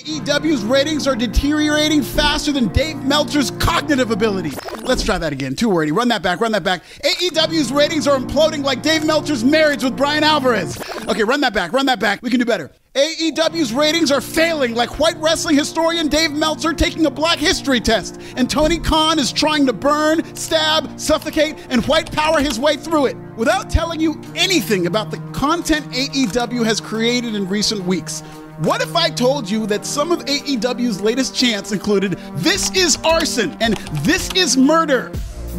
AEW's ratings are deteriorating faster than Dave Meltzer's cognitive ability. Let's try that again. Too wordy. Run that back. AEW's ratings are imploding like Dave Meltzer's marriage with Bryan Alvarez. Okay, run that back. We can do better. AEW's ratings are failing like white wrestling historian Dave Meltzer taking a Black history test, and Tony Khan is trying to burn, stab, suffocate, and white power his way through it without telling you anything about the content AEW has created in recent weeks. What if I told you that some of AEW's latest chants included, "This is arson" and "This is murder"?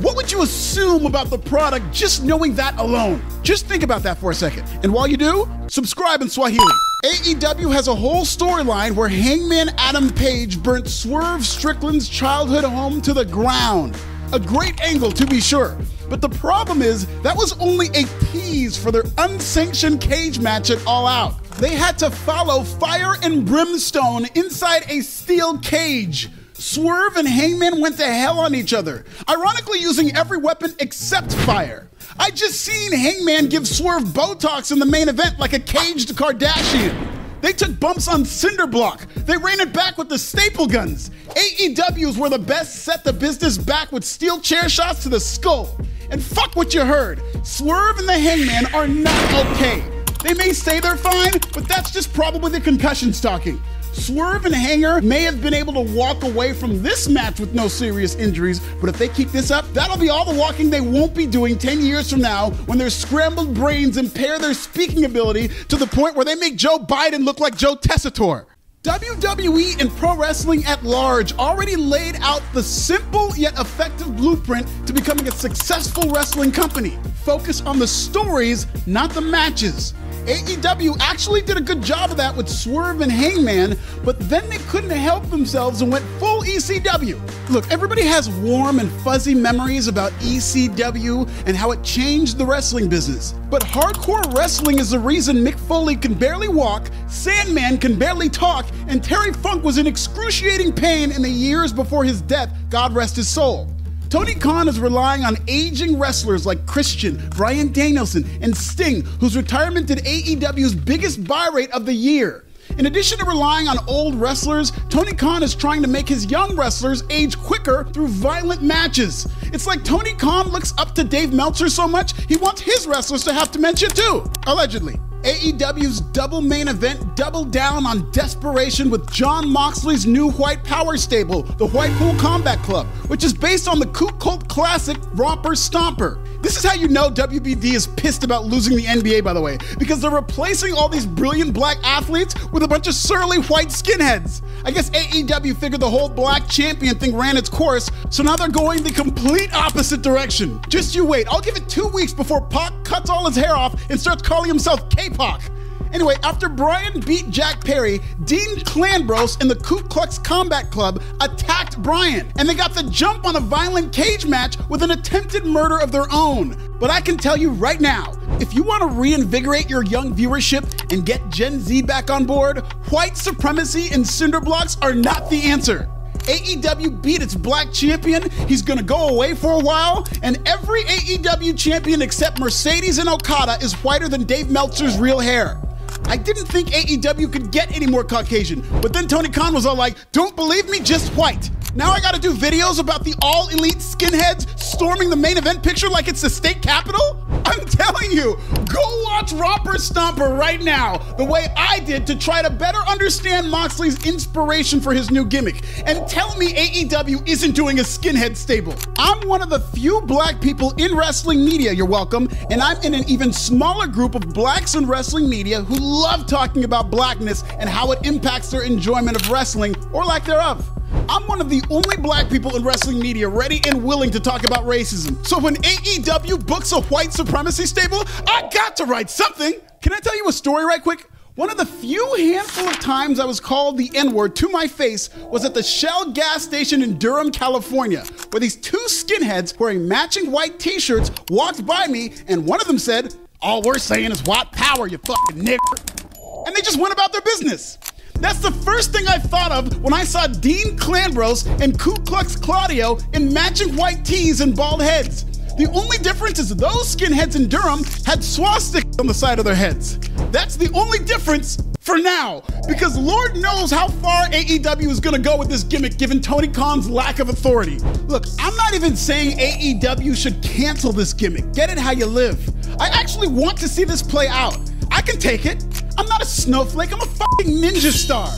What would you assume about the product just knowing that alone? Just think about that for a second. And while you do, subscribe in Swahili. AEW has a whole storyline where Hangman Adam Page burnt Swerve Strickland's childhood home to the ground. A great angle, to be sure. But the problem is, that was only a tease for their unsanctioned cage match at All Out. They had to follow fire and brimstone inside a steel cage. Swerve and Hangman went to hell on each other, ironically using every weapon except fire. I just seen Hangman give Swerve Botox in the main event like a caged Kardashian. They took bumps on cinder block. They ran it back with the staple guns. AEW's were the best set the business back with steel chair shots to the skull. And fuck what you heard. Swerve and the Hangman are not okay. They may say they're fine, but that's just probably the concussions talking. Swerve and Hanger may have been able to walk away from this match with no serious injuries, but if they keep this up, that'll be all the walking they won't be doing 10 years from now when their scrambled brains impair their speaking ability to the point where they make Joe Biden look like Joe Tessitore. WWE and pro wrestling at large already laid out the simple yet effective blueprint to becoming a successful wrestling company. Focus on the stories, not the matches. AEW actually did a good job of that with Swerve and Hangman, but then they couldn't help themselves and went full ECW. Look, everybody has warm and fuzzy memories about ECW and how it changed the wrestling business. But hardcore wrestling is the reason Mick Foley can barely walk, Sandman can barely talk, and Terry Funk was in excruciating pain in the years before his death, God rest his soul. Tony Khan is relying on aging wrestlers like Christian, Bryan Danielson, and Sting, whose retirement did AEW's biggest buy rate of the year. In addition to relying on old wrestlers, Tony Khan is trying to make his young wrestlers age quicker through violent matches. It's like Tony Khan looks up to Dave Meltzer so much, he wants his wrestlers to have dementia too, allegedly. AEW's double main event doubled down on desperation with Jon Moxley's new white power stable, the Blackpool Combat Club, which is based on the kook cult classic Romper Stomper. This is how you know WBD is pissed about losing the NBA, by the way, because they're replacing all these brilliant black athletes with a bunch of surly white skinheads. I guess AEW figured the whole black champion thing ran its course, so now they're going the complete opposite direction. Just you wait, I'll give it 2 weeks before Pac cuts all his hair off and starts calling himself K-Pac. Anyway, after Bryan beat Jack Perry, Dean Clanbros and the Ku Klux Combat Club attacked Bryan, and they got the jump on a violent cage match with an attempted murder of their own. But I can tell you right now, if you want to reinvigorate your young viewership and get Gen Z back on board, white supremacy and cinder blocks are not the answer. AEW beat its black champion, he's gonna go away for a while, and every AEW champion except Mercedes and Okada is whiter than Dave Meltzer's real hair. I didn't think AEW could get any more Caucasian, but then Tony Khan was all like, "Don't believe me, just white." Now I gotta do videos about the all-elite skinheads storming the main event picture like it's the state capitol? I'm telling you, go watch Romper Stomper right now, the way I did to try to better understand Moxley's inspiration for his new gimmick, and tell me AEW isn't doing a skinhead stable. I'm one of the few black people in wrestling media, you're welcome, and I'm in an even smaller group of blacks in wrestling media who love talking about blackness and how it impacts their enjoyment of wrestling, or lack thereof. I'm one of the only black people in wrestling media ready and willing to talk about racism. So when AEW books a white supremacy stable, I got to write something. Can I tell you a story right quick? One of the few handful of times I was called the N-word to my face was at the Shell gas station in Durham, California, where these two skinheads wearing matching white t-shirts walked by me, and one of them said, "All we're saying is white power, you fucking nigger." And they just went about their business. That's the first thing I thought of when I saw Dean Clanbros and Ku Klux Claudio in matching white tees and bald heads. The only difference is those skinheads in Durham had swastikas on the side of their heads. That's the only difference. For now, because Lord knows how far AEW is gonna go with this gimmick given Tony Khan's lack of authority. Look, I'm not even saying AEW should cancel this gimmick. Get it how you live. I actually want to see this play out. I can take it. I'm not a snowflake, I'm a fucking ninja star.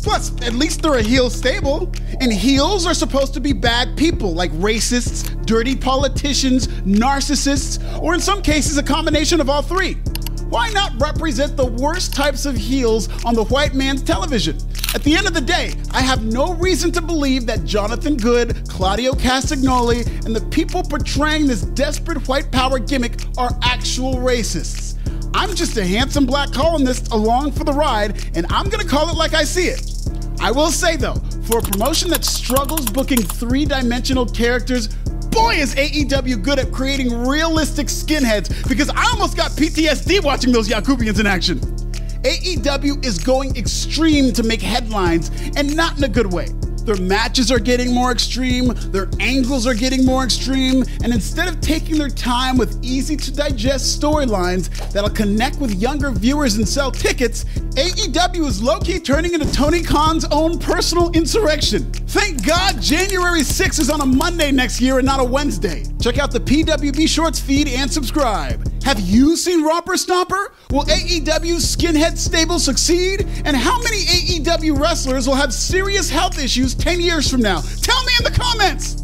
Plus, at least they're a heel stable. And heels are supposed to be bad people, like racists, dirty politicians, narcissists, or in some cases a combination of all three. Why not represent the worst types of heels on the white man's television? At the end of the day, I have no reason to believe that Jonathan Good, Claudio Castagnoli, and the people portraying this desperate white power gimmick are actual racists. I'm just a handsome black columnist along for the ride, and I'm gonna call it like I see it. I will say though, for a promotion that struggles booking three-dimensional characters, boy is AEW good at creating realistic skinheads, because I almost got PTSD watching those Yakubians in action. AEW is going extreme to make headlines, and not in a good way. Their matches are getting more extreme, their angles are getting more extreme, and instead of taking their time with easy to digest storylines that'll connect with younger viewers and sell tickets, AEW is low-key turning into Tony Khan's own personal insurrection. Thank God January 6th is on a Monday next year and not a Wednesday. Check out the PWB Shorts feed and subscribe. Have you seen Romper Stomper? Will AEW's Skinhead stable succeed? And how many AEW wrestlers will have serious health issues 10 years from now? Tell me in the comments!